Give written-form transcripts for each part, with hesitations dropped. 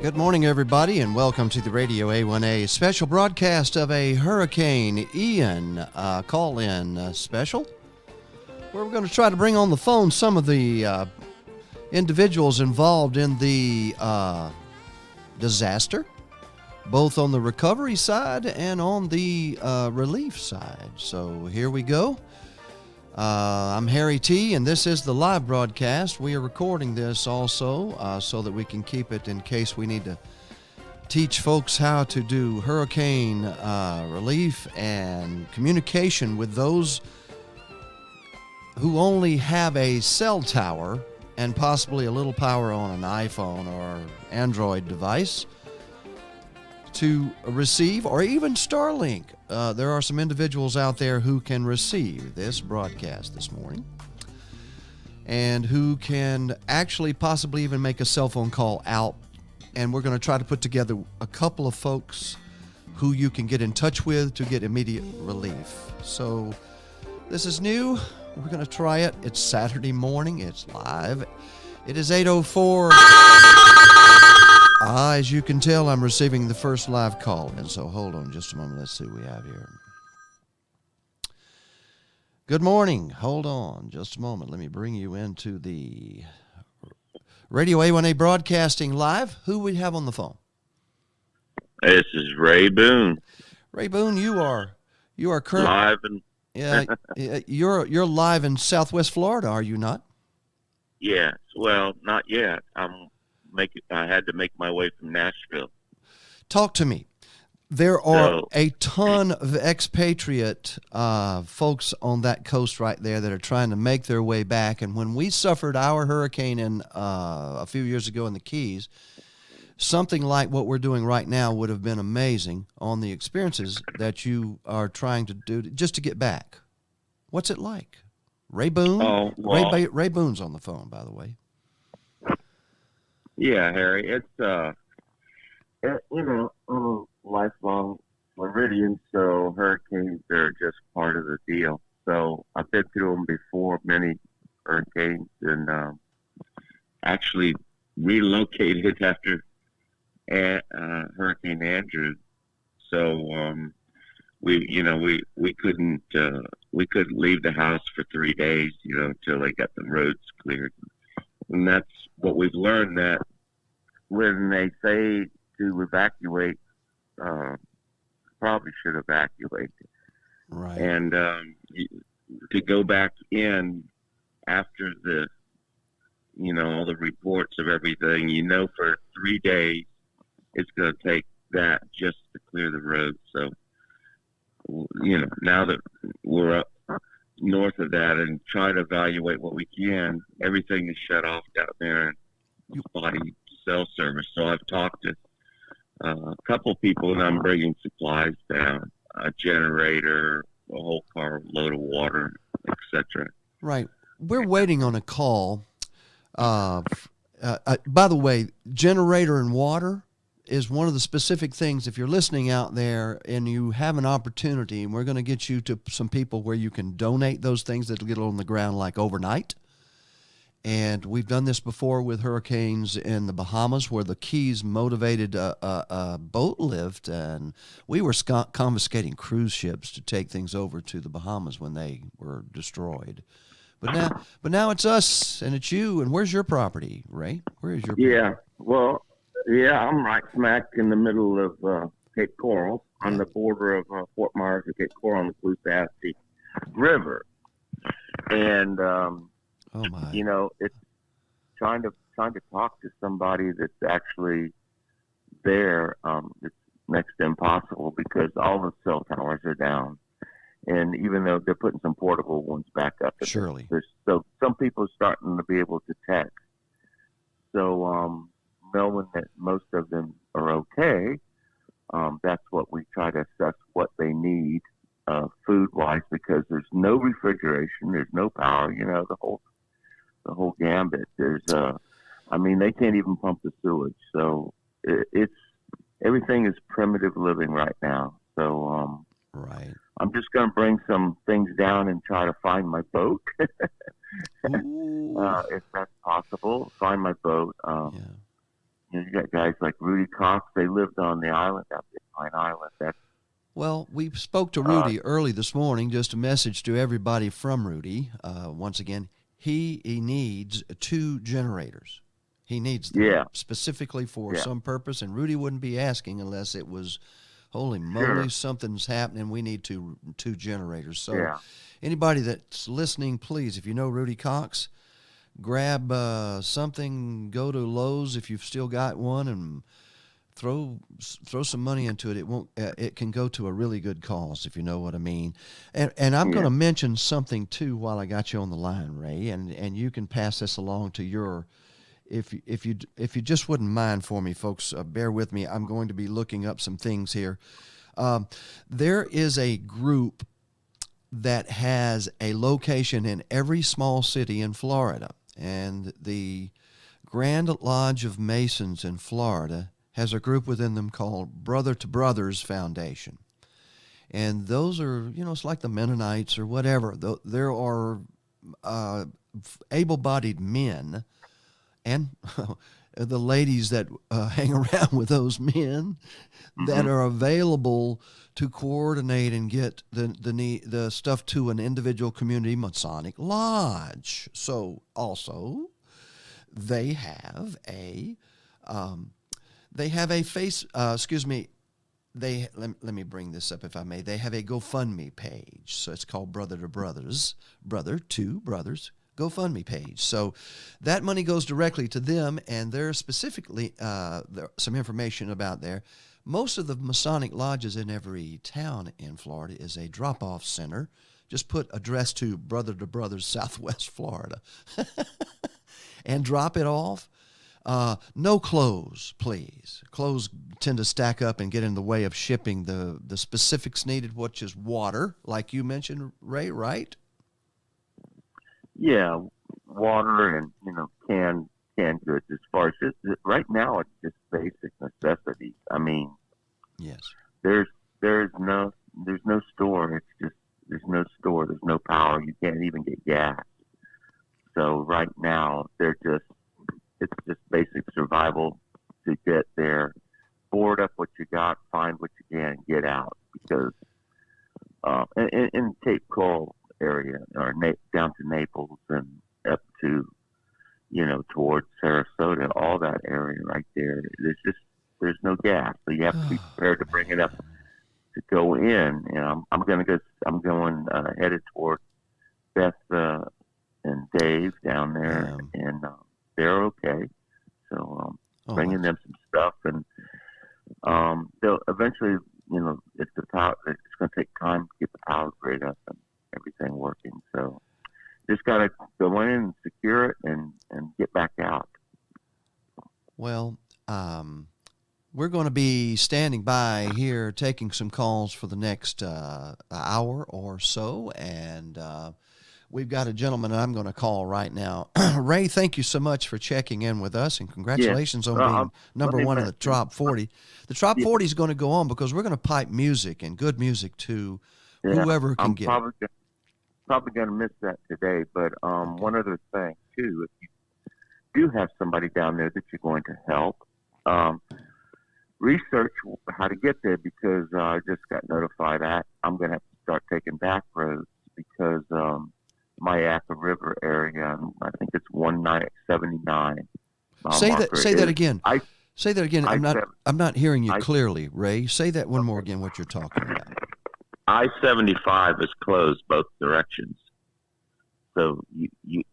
Good morning, everybody, and welcome to the RadioA1A special broadcast of a Hurricane Ian call-in special, where we're going to try to bring on the phone some of the individuals involved in the disaster, both on the recovery side and on the relief side. So here we go. I'm Harry T., and this is the live broadcast. We are recording this also so that we can keep it in case we need to teach folks how to do hurricane relief and communication with those who only have a cell tower and possibly a little power on an iPhone or Android device to receive, or even Starlink. There are some individuals out there who can receive this broadcast this morning and who can actually possibly even make a cell phone call out. And we're going to try to put together a couple of folks who you can get in touch with to get immediate relief. So this is new. We're going to try it. It's Saturday morning. It's live. It is 8:04. As you can tell, I'm receiving the first live call, and so hold on just a moment. Let's see what we have here. Good morning. Hold on just a moment. Let me bring you into the RadioA1A broadcasting live. Who we have on the phone? This is Ray Boone. Ray Boone, you are currently live and you're live in Southwest Florida, are you not? Yes. Well, not yet. I had to make my way from Nashville. Talk to me. There are a ton of expatriate folks on that coast right there that are trying to make their way back. And when we suffered our hurricane a few years ago in the Keys, something like what we're doing right now would have been amazing on the experiences that you are trying to do just to get back. What's it like? Ray Boone? Oh, well, Ray Boone's on the phone, by the way. Yeah, Harry. It's I'm a lifelong Floridian, so hurricanes are just part of the deal. So I've been through them before, many hurricanes, and actually relocated after Hurricane Andrew. So we couldn't leave the house for 3 days, until they got the roads cleared. And that's what we've learned, that when they say to evacuate, probably should evacuate. Right. And to go back in after all the reports of everything, for 3 days, it's going to take that just to clear the road. So, now that we're up north of that and try to evaluate what we can, everything is shut off down there in body cell service. So I've talked to a couple people, and I'm bringing supplies down, a generator, a whole car load of water, etc. Right. We're waiting on a call. By the way, generator and water is one of the specific things. If you're listening out there and you have an opportunity, and we're going to get you to some people where you can donate those things that'll get on the ground like overnight. And we've done this before with hurricanes in the Bahamas, where the Keys motivated a boat lift, and we were confiscating cruise ships to take things over to the Bahamas when they were destroyed. But now it's us and it's you. And where's your property, Ray? Where is your property? Yeah, well, I'm right smack in the middle of Cape Coral, on the border of Fort Myers and Cape Coral on the Caloosahatchee River, and it's trying to talk to somebody that's actually there. It's next to impossible because all the cell towers are down, and even though they're putting some portable ones back up, surely. So some people are starting to be able to text. So knowing that most of them are okay, that's what we try to assess what they need food-wise, because there's no refrigeration, there's no power, the whole gambit. There's they can't even pump the sewage. So it's everything is primitive living right now. So right. I'm just going to bring some things down and try to find my boat, if that's possible. Find my boat. you got guys like Rudy Cox. They lived on the island out there, Pine Island. That's Well, we spoke to uh, Rudy early this morning. Just a message to everybody from Rudy. Once again, he needs 2 generators. He needs them yeah, specifically for yeah, some purpose, and Rudy wouldn't be asking unless it was, holy moly, sure, something's happening. We need two generators. So, yeah, anybody that's listening, please, if you know Rudy Cox, grab something. Go to Lowe's if you've still got one, and throw some money into it. It won't. It can go to a really good cause, if you know what I mean. And I'm going yeah, to mention something too while I got you on the line, Ray, and you can pass this along to your. If you just wouldn't mind for me, folks, bear with me. I'm going to be looking up some things here. Um, there is a group that has a location in every small city in Florida, and the Grand Lodge of Masons in Florida has a group within them called Brother to Brothers Foundation. And those are, it's like the Mennonites or whatever. There are uh, able-bodied men and the ladies that hang around with those men that hmm are available to coordinate and get the stuff to an individual community Masonic lodge. So also they have a um, face. Excuse me. Let me bring this up if I may. They have a GoFundMe page, so it's called Brother to Brothers, Brother to Brothers GoFundMe page. So that money goes directly to them, and there's specifically some information about there. Most of the Masonic lodges in every town in Florida is a drop-off center. Just put address to Brother to Brothers, Southwest Florida, and drop it off. No clothes, please. Clothes tend to stack up and get in the way of shipping the specifics needed, which is water, like you mentioned, Ray, right? yeah. Water and canned goods. As far as right now, it's just basic necessities. I mean, Yes. there's there's no store. It's just there's no store. There's no power. You can't even get gas. So right now, it's just basic survival to get there, board up what you got, find what you can, and get out. Because in Cape Coral area, or down to Naples and up to towards Sarasota, all that area right there, there's no gas, so you have to be prepared to bring it up to go in. And I'm going headed toward Beth and Dave down there, Yeah. and they're okay. So Oh, bringing that's them some stuff, and they'll eventually, if the power, it's going to take time to get the power grid up and everything working. So just got to go in and secure it and get back out. well. We're going to be standing by here taking some calls for the next hour or so, and we've got a gentleman that I'm going to call right now. Ray, thank you so much for checking in with us, and Yeah. congratulations on Uh, being Let number me one in the mention. Top 40. The Top Yeah, 40 is going to go on because we're going to pipe music and good music to yeah. whoever can I'm get it. probably gonna miss that today. But Okay. one other thing too, if you do have somebody down there that you're going to help, um, research how to get there, because I just got notified that I'm gonna have to start taking back roads because Mayaca River area, I think it's 1979 mile Say that. marker Say that is again. I Say that again. I I'm not hearing you I clearly, Ray. Say that one more okay. again. What you're talking about. I-75 is closed both directions. So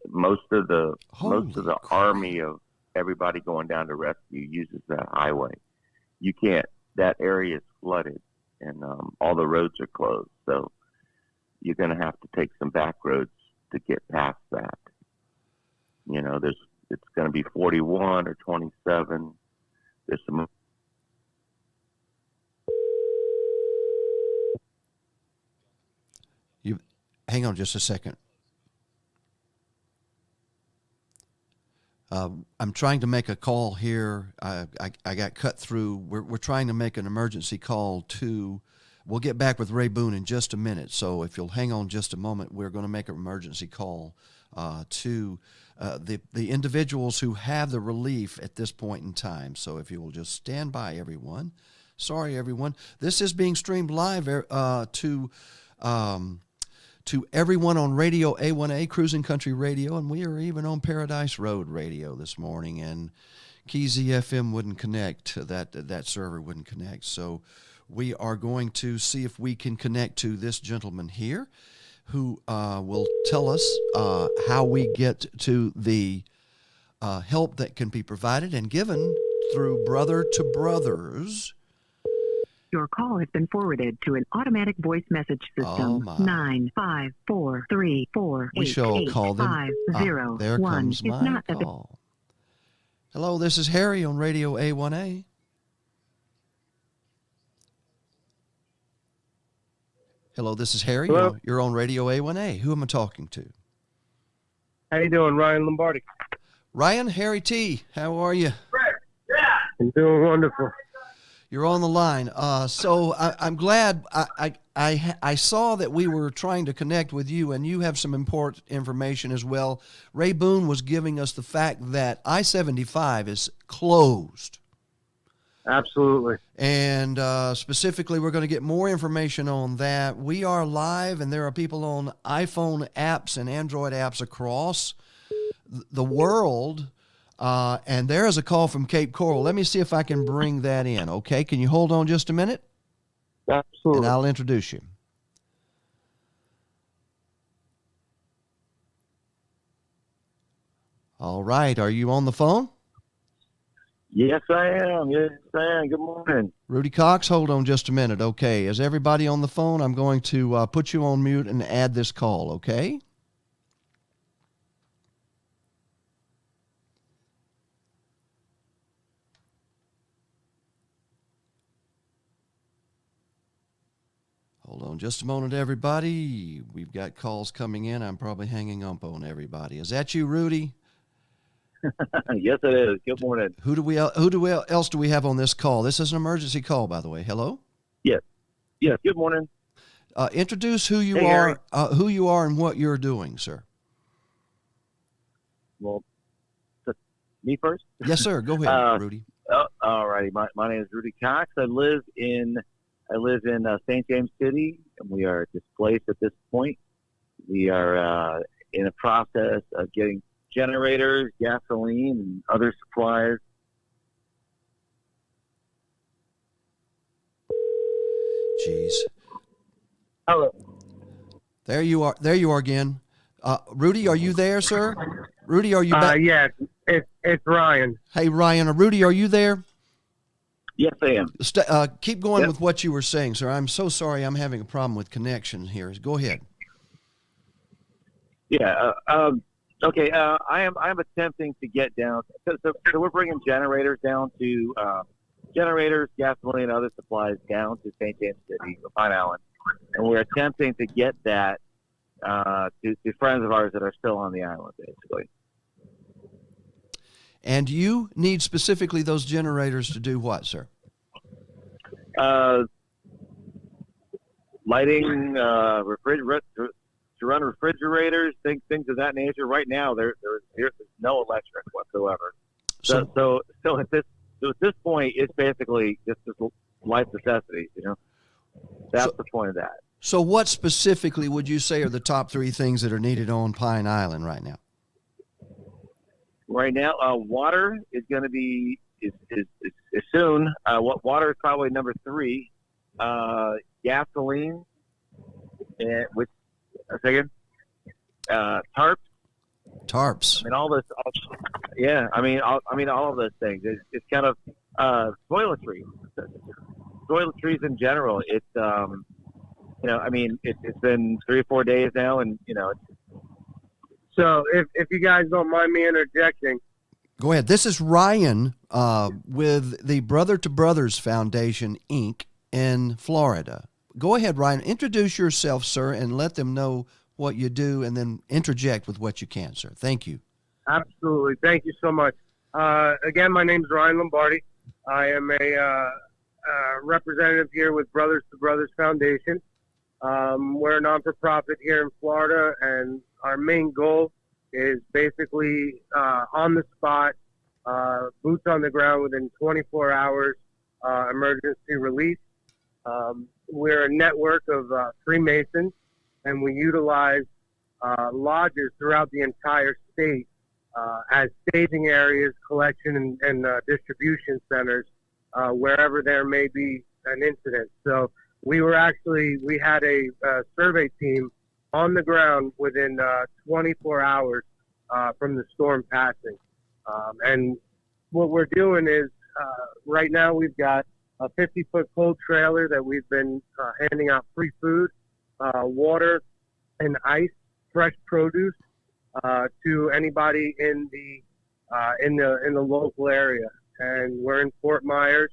most of Holy the crap! army of everybody going down to rescue uses that highway. You can't. That area is flooded, and all the roads are closed. So you're going to have to take some back roads to get past that. It's going to be 41 or 27. There's some. You hang on just a second. I'm trying to make a call here. I got cut through. We're trying to make an emergency call to We'll get back with Ray Boone in just a minute. So if you'll hang on just a moment, we're going to make an emergency call to the individuals who have the relief at this point in time. So if you will just stand by, everyone. Sorry, everyone. This is being streamed live to everyone on Radio A1A, Cruising Country Radio, and we are even on Paradise Road Radio this morning. And KZ FM wouldn't connect. That server wouldn't connect. So we are going to see if we can connect to this gentleman here, who will tell us how we get to the help that can be provided and given through Brother to Brothers. Your call has been forwarded to an automatic voice message system. 95434888501 We shall call them. There comes my call. Hello, this is Harry on Radio A1A. Hello, this is Harry. Hello? You're on Radio A1A. Who am I talking to? How you doing, Ryan Lombardi? Ryan, Harry T. How are you? I'm doing wonderful. You're on the line. So I'm glad I saw that we were trying to connect with you, and you have some important information as well. Ray Boone was giving us the fact that I-75 is closed. Absolutely. And specifically, we're going to get more information on that. We are live, and there are people on iPhone apps and Android apps across the world. And there is a call from Cape Coral. Let me see if I can bring that in, okay? Can you hold on just a minute? Absolutely. And I'll introduce you. All right. Are you on the phone? Yes, I am. Yes, I am. Good morning. Rudy Cox, hold on just a minute, okay? Is everybody on the phone? I'm going to put you on mute and add this call, okay? Hold on just a moment, everybody. We've got calls coming in. I'm probably hanging up on everybody. Is that you, Rudy? Yes, it is. Good morning. Who else do we have on this call? This is an emergency call, by the way. Hello? Yes. Good morning. Introduce who you Hey, are and what you're doing, sir. Well, me first? Yes, sir. Go ahead, Rudy. All righty. My name is Rudy Cox. I live in St. James City, and we are displaced at this point. We are in a process of getting generators, gasoline, and other supplies. Jeez. Hello. There you are again. Rudy, are you there, sir? Rudy, are you back? Yes, it's Ryan. Hey, Ryan. Rudy, are you there? Yes, I am. Keep going Yep. with what you were saying, sir. I'm so sorry. I'm having a problem with connection here. Go ahead. Yeah. Okay. I am attempting to get down. So we're bringing generators down to generators, gasoline, and other supplies down to St. James City, Pine Island, and we're attempting to get that to friends of ours that are still on the island, basically. And you need specifically those generators to do what, sir? Lighting, to run refrigerators, things of that nature. Right now, there's no electric whatsoever. So at this point, it's basically just life necessities. That's the point of that. So what specifically would you say are the top three things that are needed on Pine Island right now? Right now, water is going to be is soon. Water is probably number 3. Gasoline, and with a second, tarps. Tarps. I mean, all this. Yeah, I mean, all of those things. It's kind of toiletries. Toiletries in general. It's I mean, it's been 3 or 4 days now, and So if you guys don't mind me interjecting. Go ahead. This is Ryan with the Brother to Brothers Foundation, Inc. in Florida. Go ahead, Ryan. Introduce yourself, sir, and let them know what you do, and then interject with what you can, sir. Thank you. Absolutely. Thank you so much. Again, my name is Ryan Lombardi. I am representative here with Brothers to Brothers Foundation. We're a non-for-profit here in Florida, and our main goal is basically on the spot, boots on the ground within 24 hours, emergency relief. We're a network of Freemasons, and we utilize lodges throughout the entire state as staging areas, collection and distribution centers wherever there may be an incident. So we had a survey team on the ground within 24 hours from the storm passing. And what we're doing is right now we've got a 50-foot cold trailer that we've been handing out free food, water, and ice, fresh produce to anybody in the local area. And we're in Fort Myers.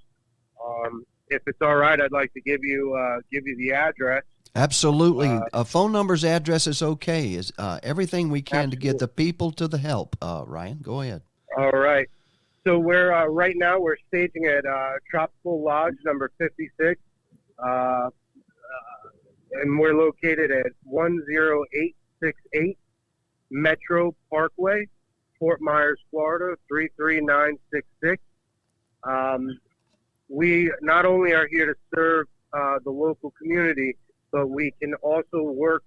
If it's all right, I'd like to give you the address. Absolutely. Phone numbers, address is okay. Is everything we can to get the people to the help. Ryan, go ahead. All right. So we're right now we're staging at Tropical Lodge number 56, and we're located at 10868 Metro Parkway, Fort Myers, Florida 33966. We not only are here to serve the local community, but we can also work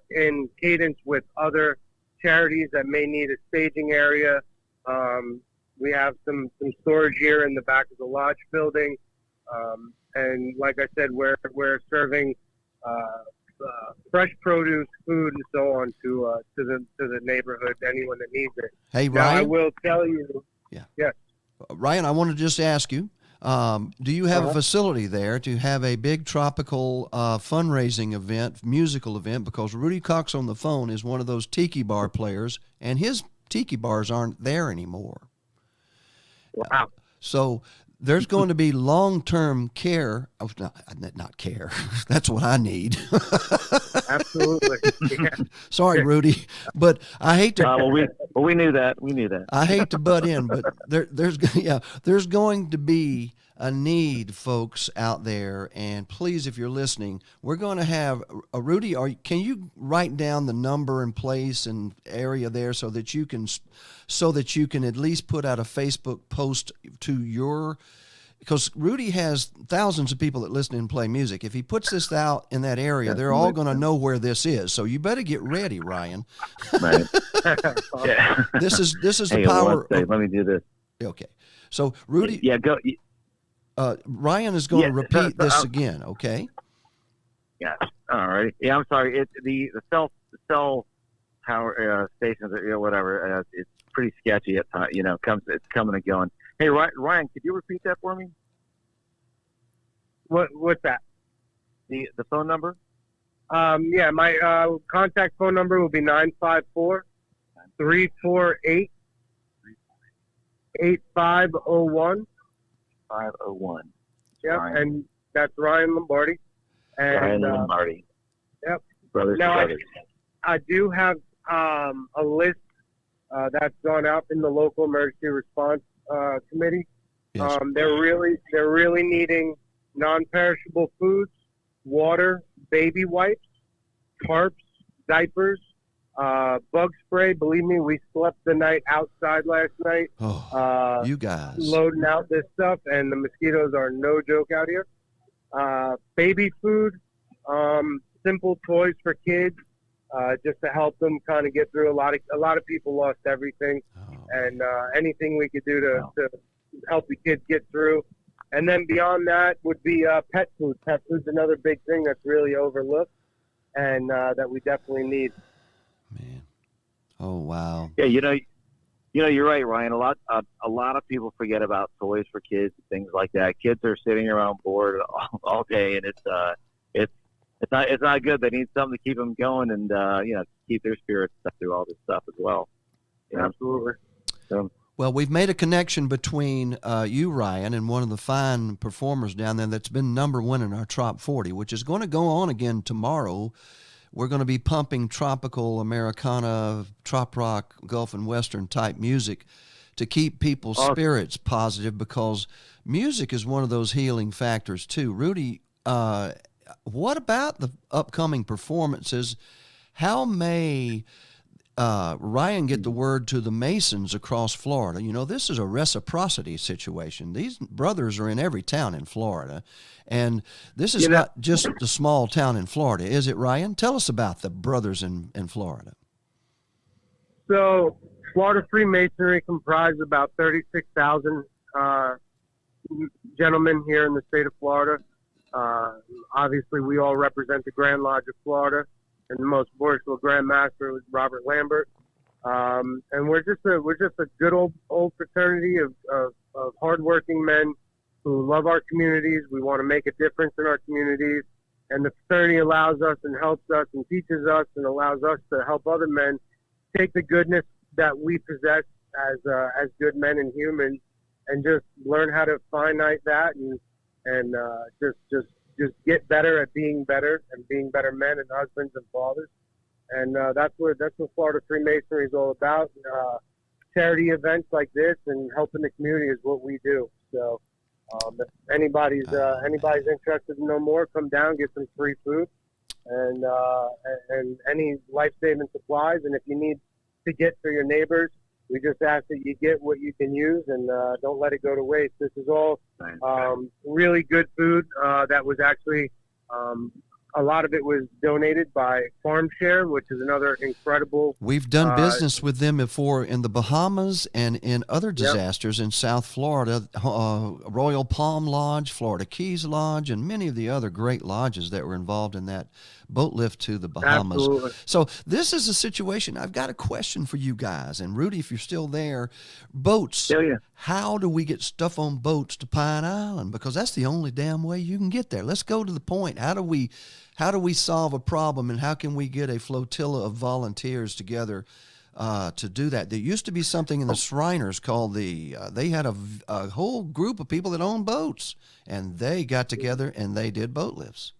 in cadence with other charities that may need a staging area. We have some storage here in the back of the lodge building, and like I said, we're serving fresh produce, food, and so on to the neighborhood, anyone that needs it. Hey, Now, Ryan. I will tell you. Yeah. Yes. Ryan, I want to just ask you, do you have a facility there to have a big tropical fundraising event, musical event? Because Rudy Cox on the phone is one of those tiki bar players, and his tiki bars aren't there anymore. Wow. So there's going to be long-term care. Oh, not care. That's what I need. Absolutely. Yeah. Sorry, Rudy, but I hate to. We knew that. We knew that. I hate to butt in, but there's going to be a need, folks out there, and please, if you're listening, we're going to have Rudy. Can you write down the number and place and area there so that you can at least put out a Facebook post to your. Because Rudy has thousands of people that listen and play music. If he puts this out in that area, they're all going to know where this is. So you better get ready, Ryan. Right. Yeah. This is Hey, the power. let me do this. Okay. So Rudy. Yeah. Go. Ryan is going to repeat this again. Okay. Yeah. All right. Yeah. I'm sorry. It's the cell power stations or whatever. It's pretty sketchy at times. It's coming and going. Hey, Ryan, could you repeat that for me? What's that? The phone number? Yeah, my contact phone number will be 954-348-8501. 501. Yep, and that's Ryan Lombardi. And, Ryan Lombardi. Yep. Brothers now, to Brothers. I do have a list that's gone out in the local emergency response committee. Yes. They're really needing non-perishable foods, water, baby wipes, tarps, diapers, bug spray. Believe me, we slept the night outside last night. You guys loading out this stuff, and the mosquitoes are no joke out here. Baby food, simple toys for kids, just to help them kind of get through. A lot of people lost everything, and anything we could do to help the kids get through. And then beyond that would be pet food. Pet food's another big thing that's really overlooked, and that we definitely need. Man, oh wow. Yeah, you're right, Ryan. A lot of people forget about toys for kids and things like that. Kids are sitting around bored all day, and it's not good. They need something to keep them going and keep their spirits up through all this stuff as well. Absolutely. So, well, we've made a connection between you, Ryan, and one of the fine performers down there that's been #1 in our Trop 40, which is going to go on again tomorrow. We're going to be pumping tropical Americana, trop rock, Gulf and Western type music to keep people's Awesome. spirits positive, because music is one of those healing factors too. Rudy, what about the upcoming performances? How may Ryan get the word to the Masons across Florida? You know, this is a reciprocity situation. These brothers are in every town in Florida, and this is not just the small town in Florida, is it, Ryan? Tell us about the brothers in Florida. So, Florida Freemasonry comprises about 36,000 gentlemen here in the state of Florida. Obviously, we all represent the Grand Lodge of Florida, and the most worshipful Grand Master was Robert Lambert. And we're just a good old fraternity of hardworking men who love our communities. We want to make a difference in our communities, and the fraternity allows us and helps us and teaches us and allows us to help other men take the goodness that we possess as good men and humans, and just learn how to finite that and just get better at being better and being better men and husbands and fathers. And that's what Florida Freemasonry is all about. Charity events like this and helping the community is what we do. So if anybody's interested to know more, come down, get some free food and any life-saving supplies. And if you need to get for your neighbors, we just ask that you get what you can use and don't let it go to waste. This is all really good food that was actually a lot of it was donated by Farm Share, which is another incredible. We've done business with them before in the Bahamas and in other disasters in South Florida, Royal Palm Lodge, Florida Keys Lodge, and many of the other great lodges that were involved in that boat lift to the Bahamas. Absolutely. So this is a situation. I've got a question for you guys. And Rudy, if you're still there, boats. Yeah. How do we get stuff on boats to Pine Island? Because that's the only damn way you can get there. Let's go to the point. How do we solve a problem, and how can we get a flotilla of volunteers together to do that? There used to be something in the Shriners called they had a whole group of people that owned boats, and they got together and they did boat lifts.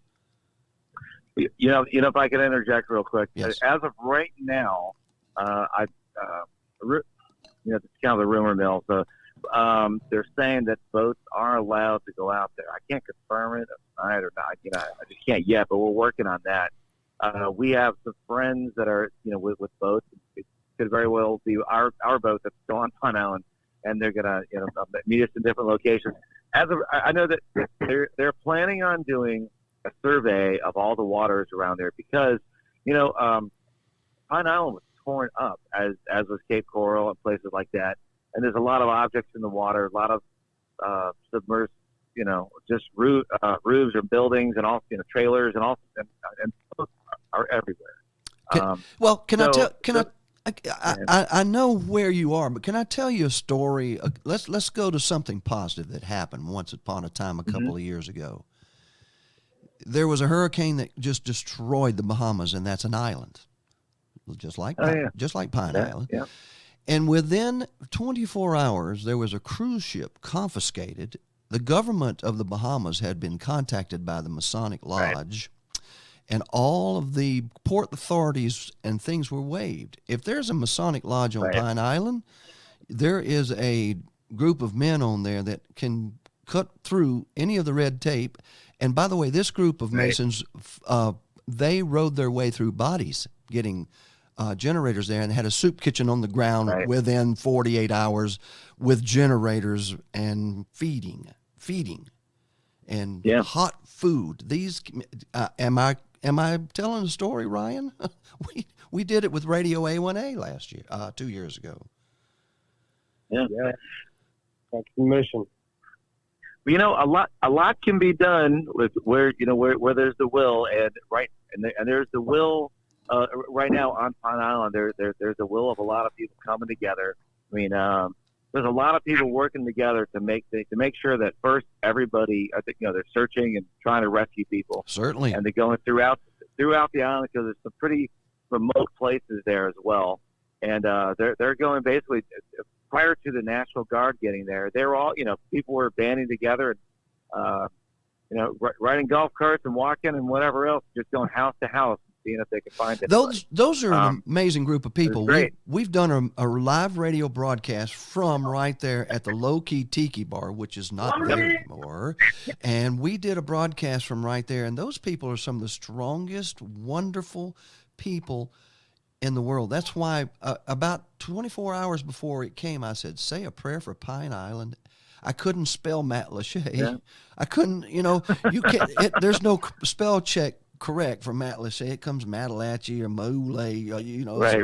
You know, if I could interject real quick. Yes. As of right now, it's kind of the rumor mill. So they're saying that boats are allowed to go out there. I can't confirm it tonight or not. I just can't yet, but we're working on that. We have some friends that are, with boats. It could very well be our boat that's still on Pine Island, and they're gonna, meet us in different locations. I know that they're planning on doing a survey of all the waters around there because, Pine Island was torn up as was Cape Coral and places like that. And there's a lot of objects in the water, a lot of submersed, just roofs or buildings and all, trailers and all, and are everywhere. I know where you are, but can I tell you a story? Let's go to something positive that happened once upon a time a couple of years ago. There was a hurricane that just destroyed the Bahamas, and that's an island, just like Pine Island. Yeah. And within 24 hours, there was a cruise ship confiscated. The government of the Bahamas had been contacted by the Masonic Lodge, and all of the port authorities and things were waived. If there's a Masonic Lodge on Pine Island, there is a group of men on there that can cut through any of the red tape. And by the way, this group of Masons, they rode their way through bodies, getting generators there, and had a soup kitchen on the ground within 48 hours with generators and feeding and hot food. These am I telling a story, Ryan? we did it with RadioA1A last year, 2 years ago. Yeah. That's the mission. A lot can be done with where there's the will, and there's the will. Right now on Pine Island, there's a will of a lot of people coming together. I mean, there's a lot of people working together to make sure that first everybody, I think, they're searching and trying to rescue people. Certainly, and they're going throughout the island because there's some pretty remote places there as well. And they're going basically prior to the National Guard getting there. They're all people were banding together and riding golf carts and walking and whatever else, just going house to house, seeing if they can find it. Those are an amazing group of people. Great. We've done a live radio broadcast from right there at the Low Key Tiki Bar, which is not there anymore. And we did a broadcast from right there. And those people are some of the strongest, wonderful people in the world. That's why about 24 hours before it came, I said, say a prayer for Pine Island. I couldn't spell Matt Lachey. Yeah. I couldn't, you can't, there's no spell check correct for Matt Lachey. It comes Matalachi or Mole,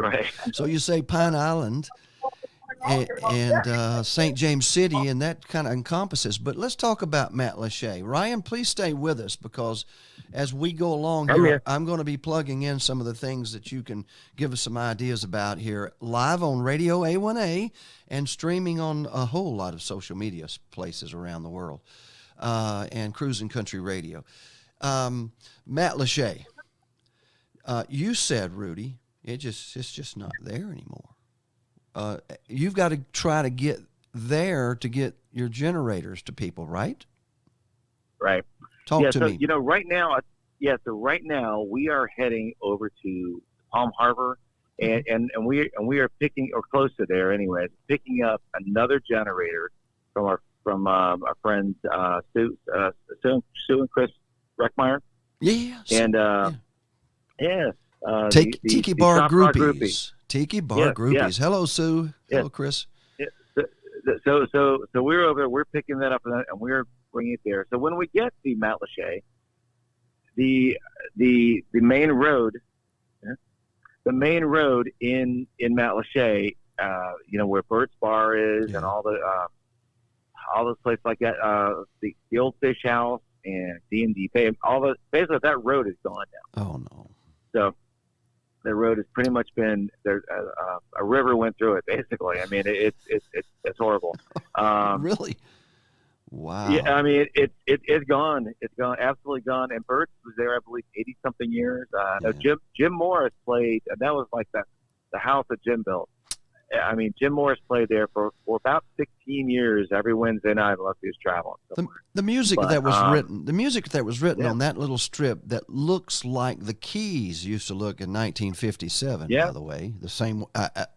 Right. So you say Pine Island and St. James City, and that kind of encompasses. But let's talk about Matt Lachey. Ryan, please stay with us, because as we go along here, I'm going to be plugging in some of the things that you can give us some ideas about here, live on Radio A1A and streaming on a whole lot of social media places around the world, and Cruising Country Radio. Matt Lachey, you said, Rudy, it's just not there anymore. You've got to try to get there to get your generators to people, right? Right. Talk to me. Right now we are heading over to Palm Harbor, and we are picking, or close to there anyways, picking up another generator from our friends Sue and Chris Reckmeyer. Yes. And Tiki Bar Groupies. Tiki Bar Groupies. Yeah. Hello, Sue. Hello, Yeah. Chris. Yeah. So we're over there. We're picking that up, and we're bringing it there. So when we get to Matt Lachey, the main road in Matt Lachey, where Bert's Bar is, and all those places like that, the old Fish House and D&D Pay, basically that road is gone now. Oh no. So the road has pretty much been there. A river went through it, basically. I mean, it's horrible. Really? Wow. Yeah, I mean, it's gone. It's gone, absolutely gone. And Bert was there, I believe, 80-something years. No, Jim Morris played, and that was like the house that Jim built. I mean, Jim Morris played there for about 16 years every Wednesday night unless he was traveling somewhere. The music that was written on that little strip that looks like the Keys used to look in 1957, by the way. The same.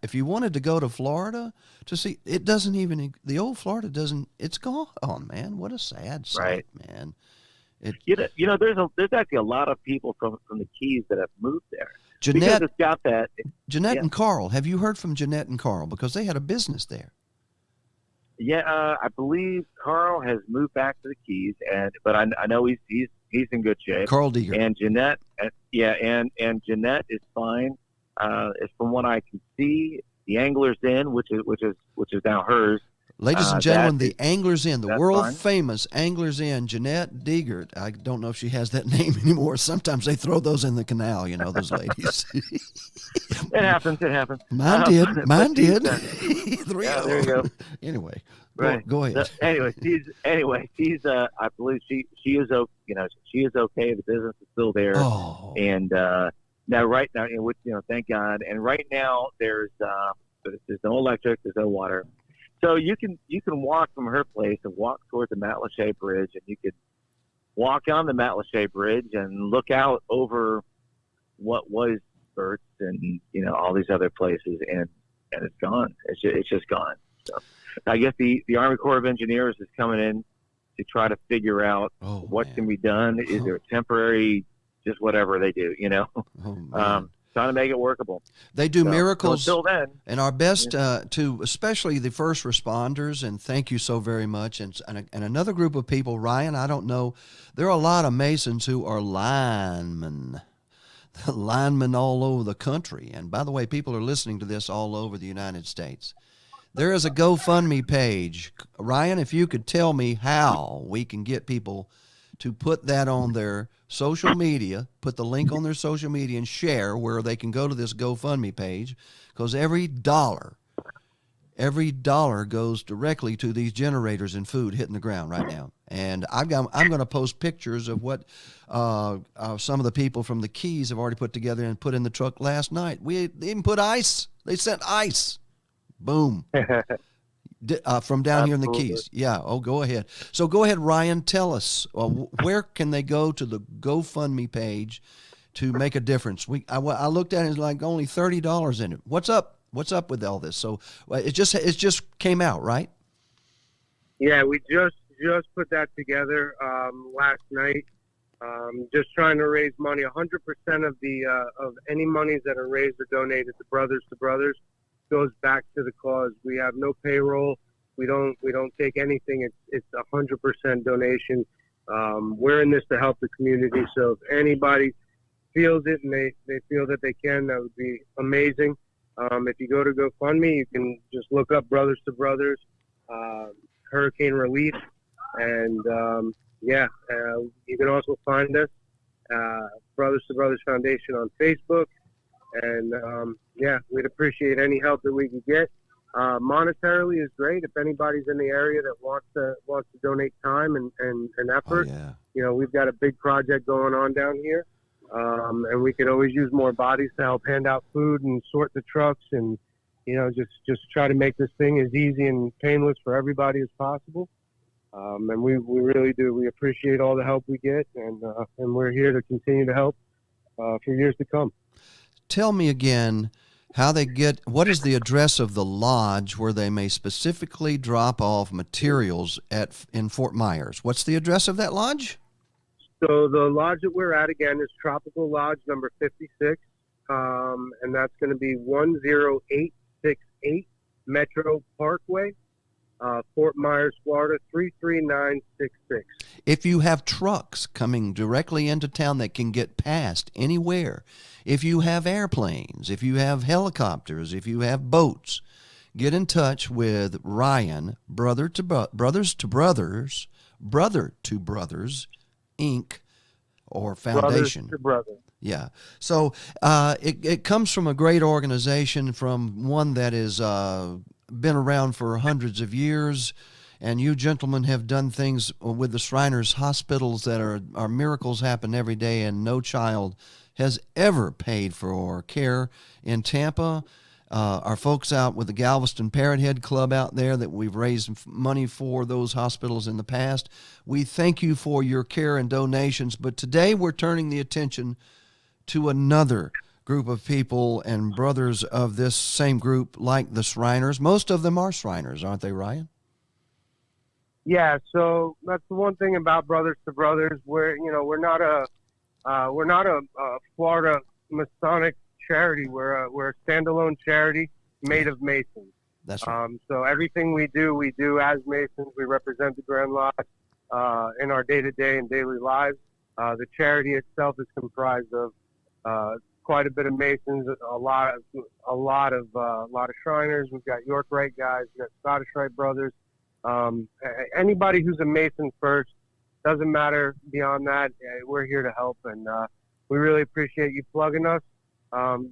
If you wanted to go to Florida to see, it doesn't even, the old Florida doesn't, it's gone, man. What a sad sight, man. There's actually a lot of people from the Keys that have moved there. Jeanette, because it's got that. Jeanette and Carl. Have you heard from Jeanette and Carl? Because they had a business there. Yeah, I believe Carl has moved back to the Keys, but I know he's in good shape. Carl Deeger. And Jeanette, and Jeanette is fine. It's from what I can see, the Anglers Inn, which is now hers. Ladies and gentlemen, the Anglers Inn, the world famous Anglers Inn, Jeanette Deegert. I don't know if she has that name anymore. Sometimes they throw those in the canal, those ladies. It happens. Mine did. Three of them. There you go. Anyway, right. Go ahead. She's I believe she is she is okay. The business is still there. Oh. And right now, thank God. And right now there's no electric, there's no water. So you can walk from her place and walk towards the Matt Lachey Bridge, and you could walk on the Matt Lachey Bridge and look out over what was Bert's and all these other places, and it's gone. It's just gone. So I guess the Army Corps of Engineers is coming in to try to figure out what can be done. Is there a temporary, just whatever they do, trying to make it workable. They do miracles. So until then, and our best to especially the first responders, and thank you so very much. And another group of people, Ryan, I don't know, there are a lot of Masons who are linemen all over the country. And by the way, people are listening to this all over the United States. There is a GoFundMe page. Ryan, if you could tell me how we can get people to put that on their social media, put the link on their social media and share where they can go to this GoFundMe page, because every dollar goes directly to these generators and food hitting the ground right now. And I'm going to post pictures of what some of the people from the Keys have already put together and put in the truck last night. They even put ice. They sent ice. Boom. From down here in the Keys. Yeah. Oh, go ahead. So go ahead, Ryan. Tell us, where can they go to the GoFundMe page to make a difference. I looked at it, it's like only $30 in it. What's up? What's up with all this? So it just came out, right? Yeah, we just put that together last night. Just trying to raise money. 100% of the of any monies that are raised or donated to Brothers goes back to the cause. We have no payroll. We don't take anything. It's 100% donation. We're in this to help the community. So if anybody feels it and they feel that they can, that would be amazing. If you go to GoFundMe, you can just look up Brothers to Brothers, Hurricane Relief, and you can also find us, Brothers to Brothers Foundation on Facebook. And we'd appreciate any help that we can get. Monetarily is great. If anybody's in the area that wants to donate time and effort, we've got a big project going on down here, and we could always use more bodies to help hand out food and sort the trucks, and just try to make this thing as easy and painless for everybody as possible. And we really do. We appreciate all the help we get, and we're here to continue to help for years to come. Tell me again what is the address of the lodge where they may specifically drop off materials in Fort Myers? What's the address of that lodge? So the lodge that we're at, again, is Tropical Lodge number 56, and that's going to be 10868 Metro Parkway, Fort Myers, Florida, 33966. If you have trucks coming directly into town that can get past anywhere, if you have airplanes, if you have helicopters, if you have boats, get in touch with Ryan, Brother to Brothers Inc. or Foundation. Brothers to Brothers. Yeah. So it comes from a great organization, from one that is been around for hundreds of years, and you gentlemen have done things with the Shriners hospitals that are miracles happen every day, and no child has ever paid for care in Tampa. Our folks out with the Galveston Parrot Head Club out there that we've raised money for those hospitals in the past. We thank you for your care and donations, but today we're turning the attention to another group of people and brothers of this same group, like the Shriners. Most of them are Shriners, aren't they, Ryan? Yeah, so that's the one thing about Brothers to Brothers. We're not a Florida Masonic charity. We're a standalone charity made of Masons. That's right. So everything we do as Masons. We represent the Grand Lodge in our day-to-day and daily lives. The charity itself is comprised of quite a bit of Masons, a lot of Shriners. We've got York Rite guys, we've got Scottish Rite brothers. Anybody who's a Mason first, doesn't matter beyond that. We're here to help, and we really appreciate you plugging us.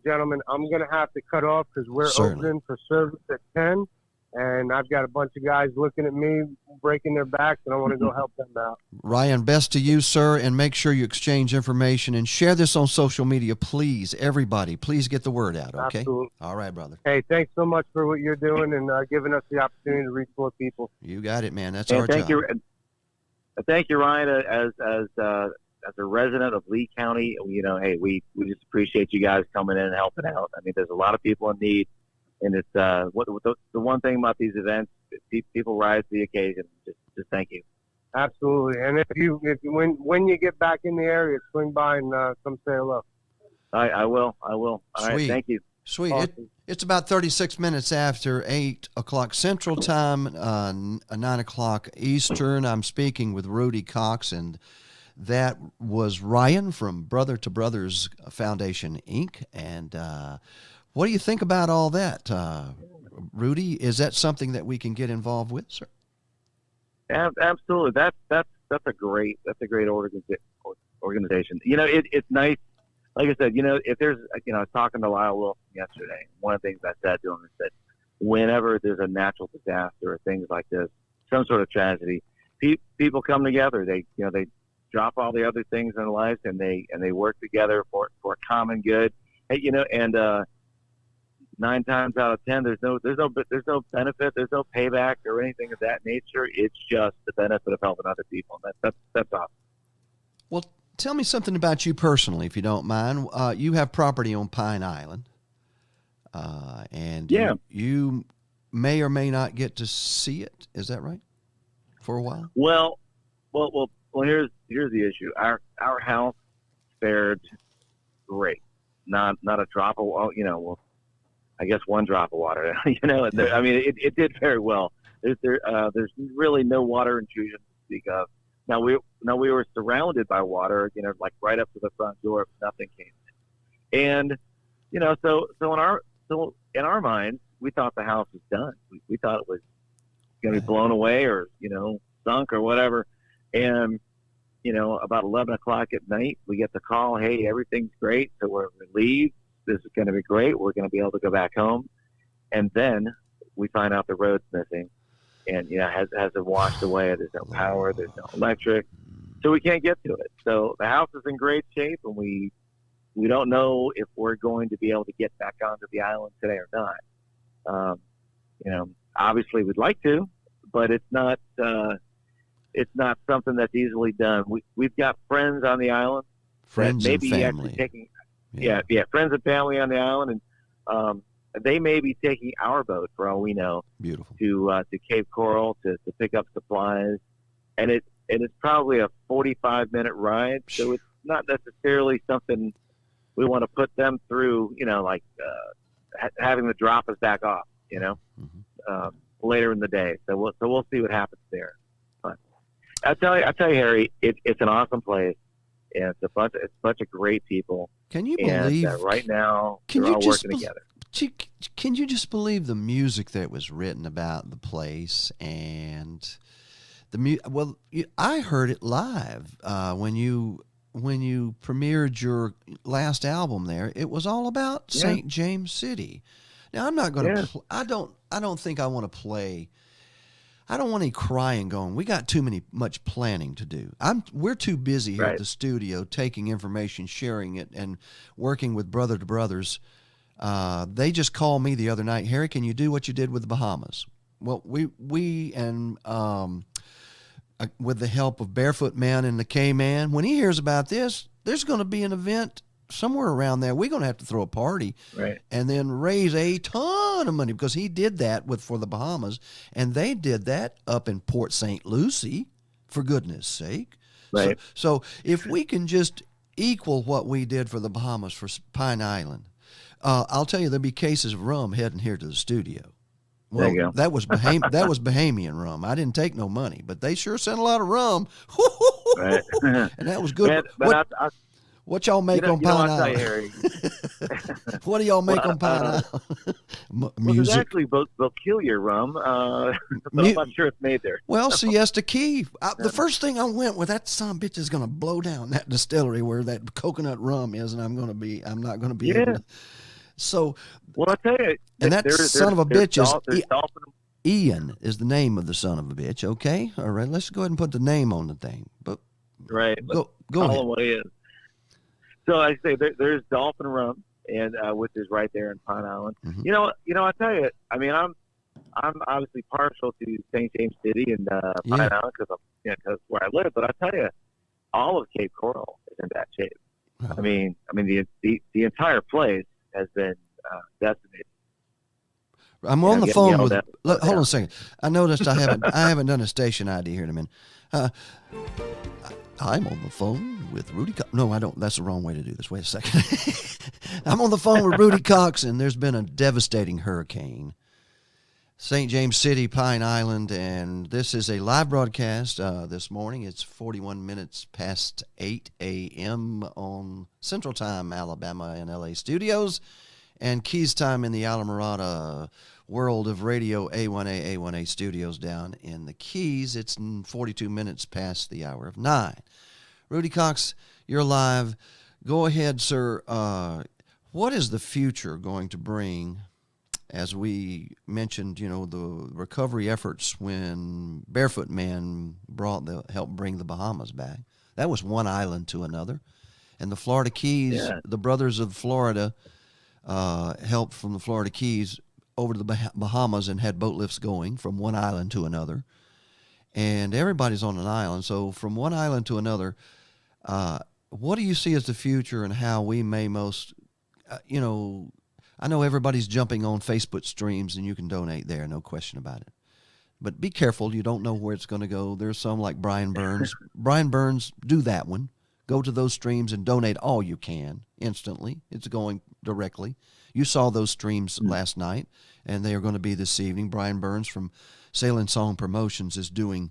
Gentlemen, I'm going to have to cut off because we're opening for service at 10, and I've got a bunch of guys looking at me, breaking their backs, and I want to go help them out. Ryan, best to you, sir, and make sure you exchange information and share this on social media, please. Everybody, please get the word out, okay? Absolutely. All right, brother. Hey, thanks so much for what you're doing and giving us the opportunity to reach more people. You got it, man. That's our job. Thank you, Ryan. As a resident of Lee County, hey, we just appreciate you guys coming in and helping out. I mean, there's a lot of people in need. And it's the one thing about these events, people rise to the occasion. Just thank you. Absolutely. And when you get back in the area, swing by and come say hello. I will. All Sweet. right. Thank you. Sweet. Awesome. It's about 36 minutes after 8 o'clock Central Time, 9 o'clock Eastern. I'm speaking with Rudy Cox, and that was Ryan from Brother to Brothers Foundation, Inc. And what do you think about all that, Rudy? Is that something that we can get involved with, sir? Absolutely. That's a great organization. It's nice. Like I said, if there's, I was talking to Lyle Wilson yesterday. One of the things I said to him is that whenever there's a natural disaster or things like this, some sort of tragedy, people come together. They drop all the other things in life and they work together for a common good. Hey, and 9 times out of 10, there's no benefit, there's no payback or anything of that nature. It's just the benefit of helping other people. And that's awesome. Well, Tell me something about you personally, if you don't mind. You have property on Pine Island, and you may or may not get to see it. Is that right? For a while. Well. Here's the issue. Our house fared great. Not a drop of I guess one drop of water. I mean, it did very well. There's really no water intrusion to speak of. Now we were surrounded by water, like right up to the front door, but nothing came in. And so in our minds, we thought the house was done. We thought it was going to be blown away or sunk or whatever. And about 11 o'clock at night, we get the call, hey, everything's great, so we're relieved. This is going to be great. We're going to be able to go back home. And then we find out the road's missing and, hasn't washed away. There's no power. There's no electric. So we can't get to it. So the house is in great shape, and we don't know if we're going to be able to get back onto the island today or not. Obviously we'd like to, but it's not something that's easily done. We've got friends on the island. Friends and family. Friends and family on the island, and they may be taking our boat for all we know. Beautiful. To Cape Coral to pick up supplies, and it's probably a 45-minute ride, so it's not necessarily something we want to put them through. Having to drop us back off. Later in the day. So we'll see what happens there. But I tell you, Harry, it's an awesome place, and it's a bunch of great people. Can you believe? Right now, they're all working together. Can you just believe the music that was written about the place and I heard it live when you premiered your last album there. It was all about St. James City. Now I'm not going to. I don't think I want to play. I don't want any crying going. We got much planning to do. We're too busy here at the studio taking information, sharing it, and working with Brother to Brothers. They just called me the other night. Harry, can you do what you did with the Bahamas? Well, we and with the help of Barefoot Man and the K-Man, when he hears about this, there's going to be an event somewhere around there. We're going to have to throw a party and then raise a ton of money, because he did that for the Bahamas, and they did that up in Port St. Lucie, for goodness sake. Right. So if we can just equal what we did for the Bahamas for Pine Island, I'll tell you, there'll be cases of rum heading here to the studio. Well, there you go. that was Bahamian rum. I didn't take no money, but they sure sent a lot of rum. Right. And that was good. What y'all make on Pine Island? Harry. What do y'all make on Pine Island? Music. It's actually Boquilla rum, but I'm not sure it's made there. Well, Siesta Key. The first thing I went with, that son of a bitch is going to blow down that distillery where that coconut rum is, and I'm not going to be able to. So, well, I tell you, and that son of a bitch is Ian is the name of the son of a bitch. Okay, all right. Let's go ahead and put the name on the thing. But go ahead. What he is. So I say there's Dolphin Rum, and which is right there in Pine Island. Mm-hmm. I tell you, I mean, I'm obviously partial to St. James City and Pine Island because where I live. But I tell you, all of Cape Coral is in bad shape. Oh. I mean the entire place has been decimated. I'm on the phone with. Hold on a second. I noticed I haven't done a station ID here in a minute. I'm on the phone with Rudy Cox. No, I don't. That's the wrong way to do this. Wait a second. I'm on the phone with Rudy Cox, and there's been a devastating hurricane. St. James City, Pine Island, and this is a live broadcast this morning. It's 41 minutes past 8 a.m. on Central Time, Alabama and LA studios, and Keys Time in the Alamorada world of Radio A1A, A1A studios down in the Keys. It's 42 minutes past the hour of 9. Rudy Cox, you're live. Go ahead, sir. What is the future going to bring? As we mentioned, the recovery efforts when Barefoot Man helped bring the Bahamas back. That was one island to another. And the Florida Keys, the brothers of Florida, helped from the Florida Keys over to the Bahamas and had boat lifts going from one island to another. And everybody's on an island. So from one island to another, what do you see as the future and how we may most, I know everybody's jumping on Facebook streams and you can donate there, no question about it. But be careful. You don't know where it's going to go. There's some like Brian Burns. Brian Burns, do that one. Go to those streams and donate all you can instantly. It's going directly. You saw those streams last night, and they are going to be this evening. Brian Burns from Sail and Song Promotions is doing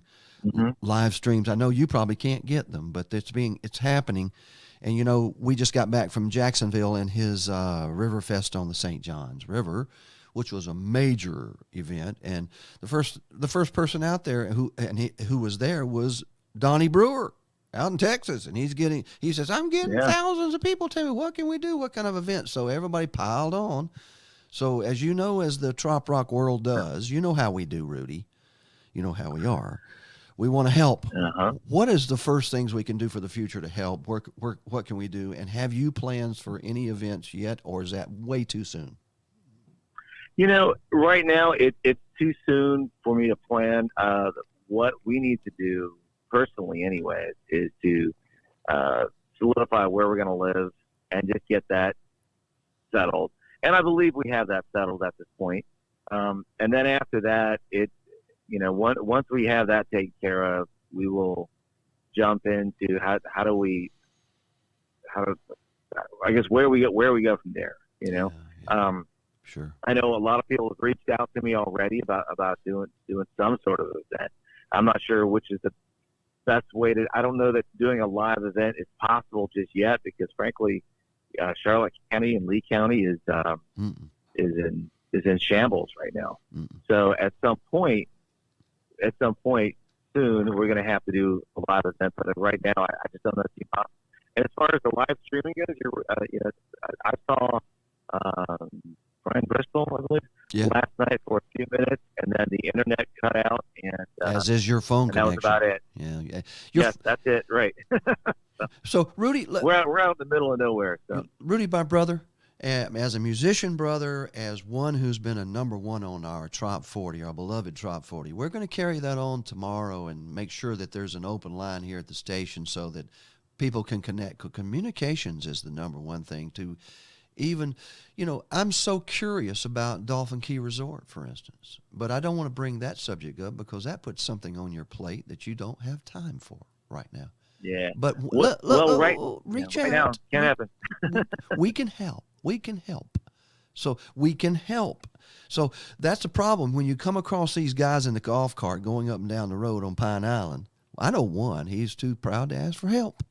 live streams. I know you probably can't get them, but it's happening. And, we just got back from Jacksonville and his River Fest on the St. Johns River, which was a major event. And the first person out there who was there was Donnie Brewer out in Texas. And he says, I'm getting thousands of people tell me, what can we do? What kind of event? So everybody piled on. So as you know, as the trop rock world does, you know how we do, Rudy. You know how we are. We want to help. What is the first things we can do for the future to help? What can we do? And have you plans for any events yet, or is that way too soon? Right now it's too soon for me to plan. What we need to do personally anyway is to solidify where we're going to live and just get that settled. And I believe we have that settled at this point. And then after that, once we have that taken care of, we will jump into where we go from there. Sure. I know a lot of people have reached out to me already about doing some sort of event. I'm not sure which is the best way to. I don't know that doing a live event is possible just yet because, frankly, Charlotte County and Lee County is in shambles right now. So at some point soon, we're going to have to do a live event. But right now, I just don't know if it's possible. And as far as the live streaming goes, I saw Brian Bristol, I believe, last night for a few minutes, and then the internet cut out. And as is your phone connection. That was about it. Yeah. Yes, that's it. Right. So Rudy, we're out in the middle of nowhere. So Rudy, my brother, as a musician brother, as one who's been a number one on our Trop 40, our beloved Trop 40, we're going to carry that on tomorrow and make sure that there's an open line here at the station so that people can connect. Communications is the number one thing to even, I'm so curious about Dolphin Key Resort, for instance, but I don't want to bring that subject up because that puts something on your plate that you don't have time for right now. Yeah. But reach out. Now, can't happen. We can help. So we can help. So that's the problem. When you come across these guys in the golf cart going up and down the road on Pine Island, I know one, he's too proud to ask for help.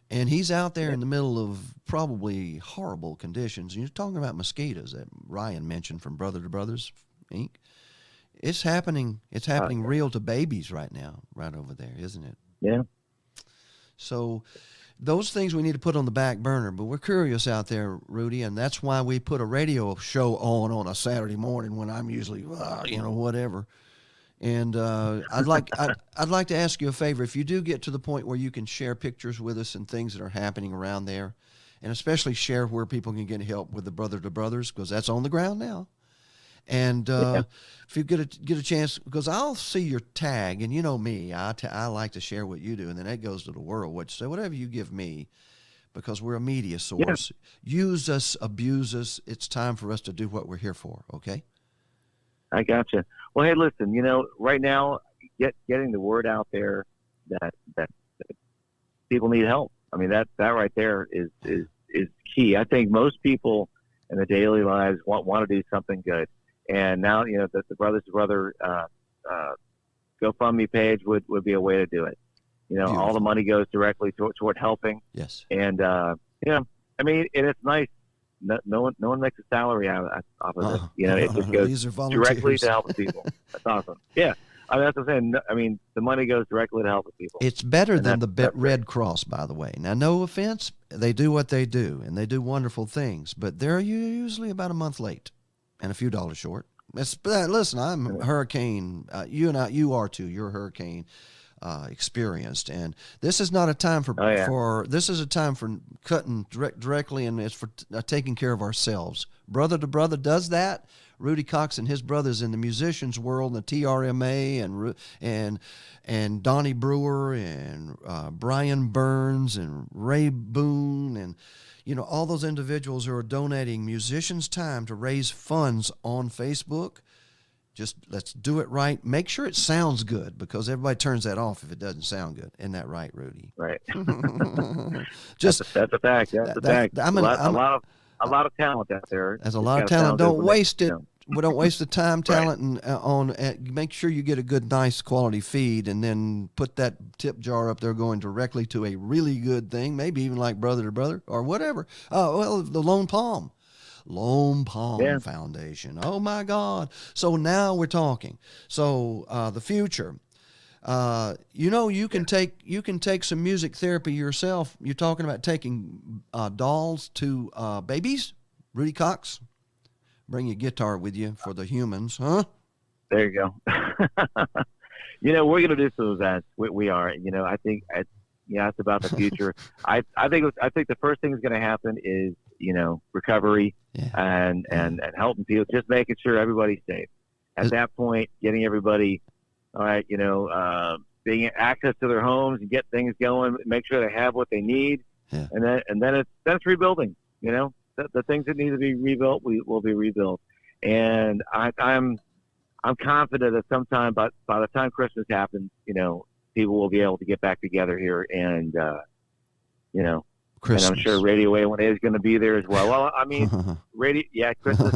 And he's out there in the middle of probably horrible conditions. You're talking about mosquitoes that Ryan mentioned from Brother to Brothers, Inc. It's happening. It's happening real to babies right now, right over there, isn't it? Yeah. So those things we need to put on the back burner, but we're curious out there, Rudy, and that's why we put a radio show on a Saturday morning when I'm usually, whatever. And I'd like to ask you a favor. If you do get to the point where you can share pictures with us and things that are happening around there, and especially share where people can get help with the Brother to Brothers, because that's on the ground now. And if you get a chance, because I'll see your tag, and you know me, I like to share what you do, and then that goes to the world. So whatever you give me, because we're a media source, use us, abuse us. It's time for us to do what we're here for. Okay. I gotcha. Well, hey, listen. Right now, getting the word out there that people need help. I mean, that right there is key. I think most people in their daily lives want to do something good. And now, the Brothers to Brother GoFundMe page would be a way to do it. All the money goes directly toward helping. Yes. And I mean, and it's nice. No one makes a salary out of this. It just goes directly to helping people. That's awesome. Yeah. I mean, that's what I'm saying. I mean, the money goes directly to helping people. It's better than the Red Cross, by the way. Now, no offense. They do what they do, and they do wonderful things, but they're usually about a month late and a few dollars short. Listen, I'm hurricane. You are too. You're hurricane experienced, and this is not a time for this is a time for cutting directly, and it's for taking care of ourselves. Brother to Brother does that Rudy Cox and his brothers in the musicians world, the TRMA and Donnie Brewer and Brian Burns and Ray Boone and all those individuals who are donating musicians' time to raise funds on Facebook. Just let's do it right. Make sure it sounds good, because everybody turns that off if it doesn't sound good. Isn't that right, Rudy? Right. Just that's a fact. That's a fact. A lot of talent out there. There's a lot of talent. Don't waste it. We don't waste the time, talent, and make sure you get a good, nice quality feed, and then put that tip jar up there going directly to a really good thing, maybe even like Brother to Brother or whatever. The Lone Palm Foundation. Oh my God! So now we're talking. So the future. You can take some music therapy yourself. You're talking about taking dolls to babies, Rudy Cox. Bring your guitar with you for the humans, huh? There you go. We're going to do some events. We are. I think it's about the future. I think the first thing that's going to happen is recovery and helping people, just making sure everybody's safe. At that point, getting everybody, all right, being access to their homes and get things going, make sure they have what they need, and then it's rebuilding. The things that need to be rebuilt will be rebuilt, and I'm confident that sometime by the time Christmas happens, people will be able to get back together here, and Christmas. And I'm sure RadioA1A is going to be there as well. Well, I mean, Christmas.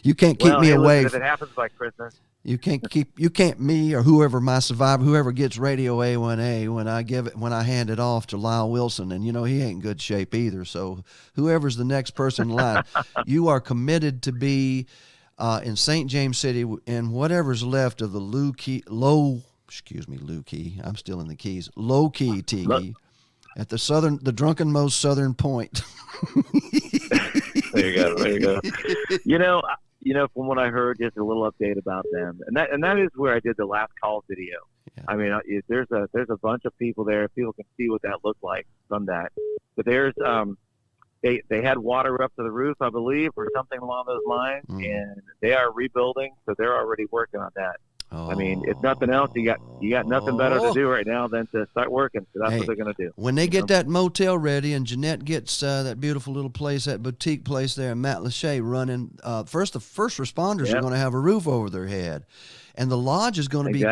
You can't keep me away. If it happens by Christmas. You can't me or whoever my survivor, whoever gets RadioA1A when I hand it off to Lyle Wilson, and he ain't in good shape either. So whoever's the next person in line, you are committed to be in St. James City in whatever's left of the low key. I'm still in the Keys. Low key tiki at the drunkenmost southern point. There you go. From what I heard, just a little update about them, and that is where I did the last call video. Yeah. I mean, there's a bunch of people there. People can see what that looked like from that. But there's they had water up to the roof, I believe, or something along those lines, and they are rebuilding, so they're already working on that. I mean, if nothing else, you got nothing better to do right now than to start working. So that's what they're going to do. When they get that motel ready, and Jeanette gets that beautiful little place, that boutique place there in Matlacha running, the first responders are going to have a roof over their head, and the lodge is going to be,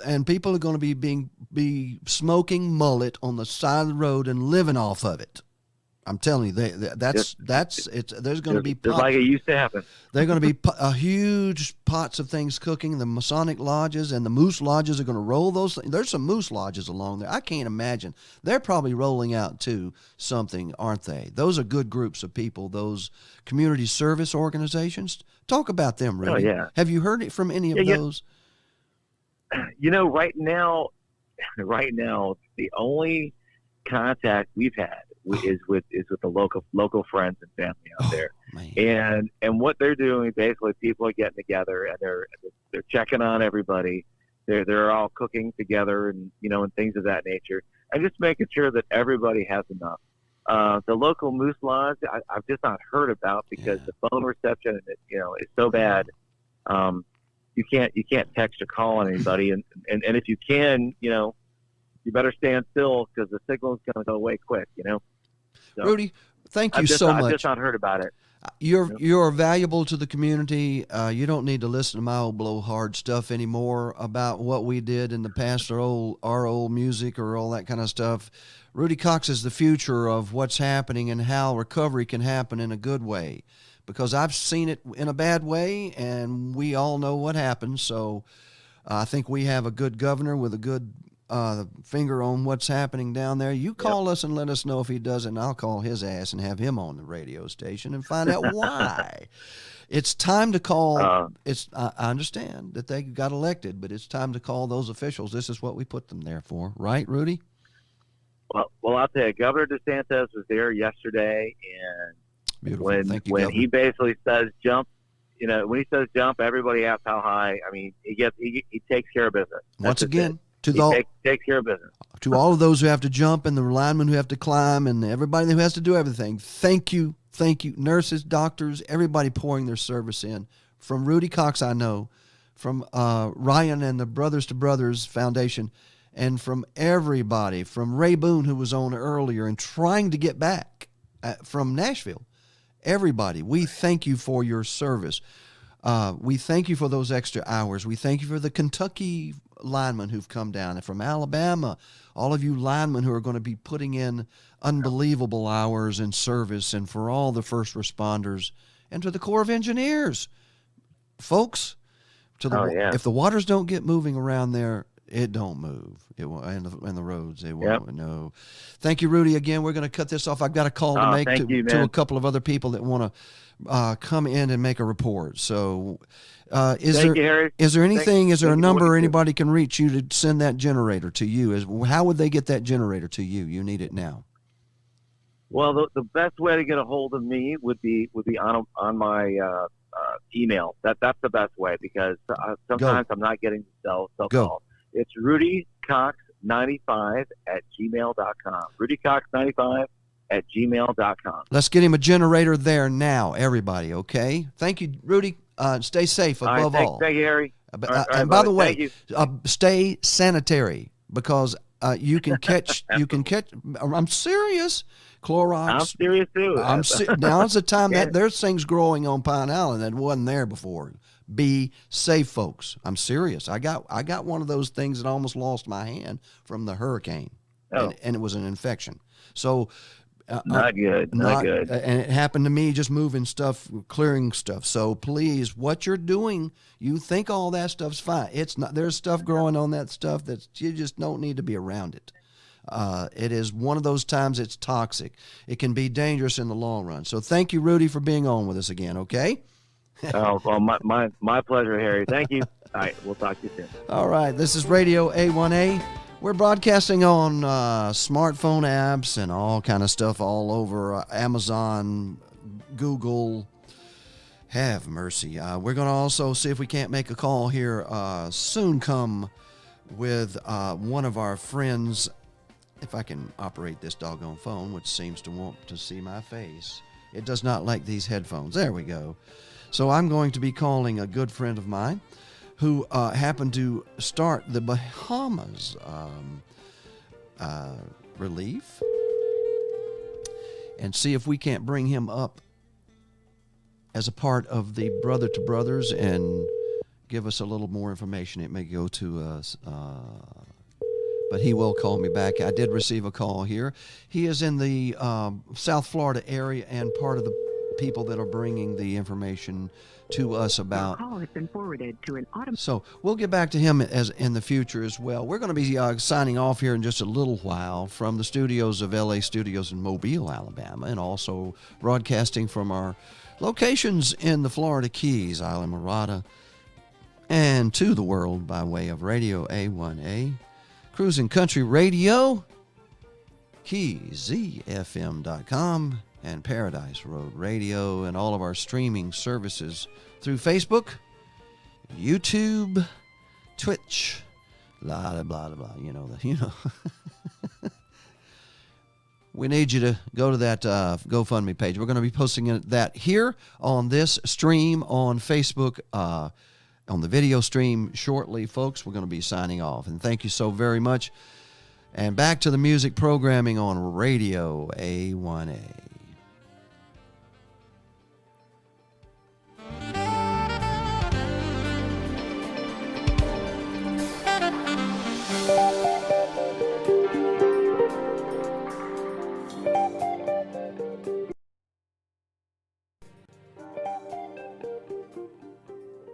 and people are going to be smoking mullet on the side of the road and living off of it. I'm telling you, there's going to be pots, like it used to happen. They're going to be huge pots of things cooking. The Masonic lodges and the Moose lodges are going to roll those things. There's some Moose lodges along there. I can't imagine. They're probably rolling out too something, aren't they? Those are good groups of people. Those community service organizations. Talk about them, Rudy. Oh, yeah. Have you heard it from any of those? Right now, the only contact we've had is with the local friends and family out there, and what they're doing, basically, people are getting together and they're checking on everybody. They're all cooking together and and things of that nature, and just making sure that everybody has enough. The local Moose Lodge, I've just not heard about, because the phone reception is so bad. You can't text or call on anybody, and if you can, you better stand still, because the signal is going to go away quick. So, Rudy, thank you so much. I've just not heard about it. You're valuable to the community. You don't need to listen to my old blowhard stuff anymore about what we did in the past, our old music or all that kind of stuff. Rudy Cox is the future of what's happening and how recovery can happen in a good way, because I've seen it in a bad way, and we all know what happens. So I think we have a good governor with a good finger on what's happening down there. You call us and let us know if he doesn't. I'll call his ass and have him on the radio station and find out why. It's time to call. I understand that they got elected, but it's time to call those officials. This is what we put them there for, right, Rudy? Well, I'll tell you, Governor DeSantis was there yesterday, and Beautiful. when he basically says jump, when he says jump, everybody asks how high. I mean, he takes care of business. Once again. Takes care of business. To all of those who have to jump, and the linemen who have to climb, and everybody who has to do everything, thank you. Nurses, doctors, everybody pouring their service in from Rudy Cox, I know, from Ryan and the Brothers to Brothers Foundation, and from everybody, from Ray Boone, who was on earlier and trying to get back from Nashville. Everybody, we thank you for your service. We thank you for those extra hours. We thank you for the Kentucky linemen who've come down, and from Alabama, all of you linemen who are going to be putting in unbelievable hours in service, and for all the first responders, and to the Corps of Engineers. Folks, if the waters don't get moving around there, it don't move. It won't, and the roads, they won't. No. Thank you, Rudy. Again, we're going to cut this off. I've got a call to make to a couple of other people that want to come in and make a report. So, is there anything? Is there a number anybody can reach you to send that generator to you? How would they get that generator to you? You need it now. Well, the best way to get a hold of me would be on my email. That's the best way, because sometimes I'm not getting the cell call. It's rudycox95@gmail.com. rudycox95@gmail.com. Let's get him a generator there now, everybody, okay? Thank you, Rudy. Stay safe above all. Thank you, Harry. And by the way, stay sanitary, because you can catch. I'm serious. Clorox. I'm serious too. Now's the time that there's things growing on Pine Island that wasn't there before. Be safe, folks. I'm serious. I got one of those things that almost lost my hand from the hurricane, and it was an infection. So not good. And it happened to me just moving stuff, clearing stuff. So please, what you're doing, you think all that stuff's fine. It's not. There's stuff growing on that stuff that you just don't need to be around it. It is one of those times it's toxic. It can be dangerous in the long run. So thank you, Rudy, for being on with us again, okay? Well, my pleasure, Harry. Thank you. All right, we'll talk to you soon. All right, this is Radio A1A. We're broadcasting on smartphone apps and all kind of stuff all over Amazon, Google. Have mercy. We're going to also see if we can't make a call here soon come with one of our friends. If I can operate this doggone phone, which seems to want to see my face. It does not like these headphones. There we go. So I'm going to be calling a good friend of mine who happened to start the Bahamas relief, and see if we can't bring him up as a part of the Brother to Brothers and give us a little more information. It may go to us, but he will call me back. I did receive a call here. He is in the South Florida area and part of the people that are bringing the information to us about. Your call has been forwarded to an So we'll get back to him as in the future as well. We're going to be signing off here in just a little while from the studios of LA Studios in Mobile, Alabama, and also broadcasting from our locations in the Florida Keys, Isla Mirada, and to the world by way of Radio A1A, Cruising Country Radio, KeyZFM.com, and Paradise Road Radio, and all of our streaming services through Facebook, YouTube, Twitch, blah, blah, blah, blah, you know. We need you to go to that GoFundMe page. We're going to be posting that here on this stream on Facebook, on the video stream shortly, folks. We're going to be signing off, and thank you so very much. And back to the music programming on Radio A1A.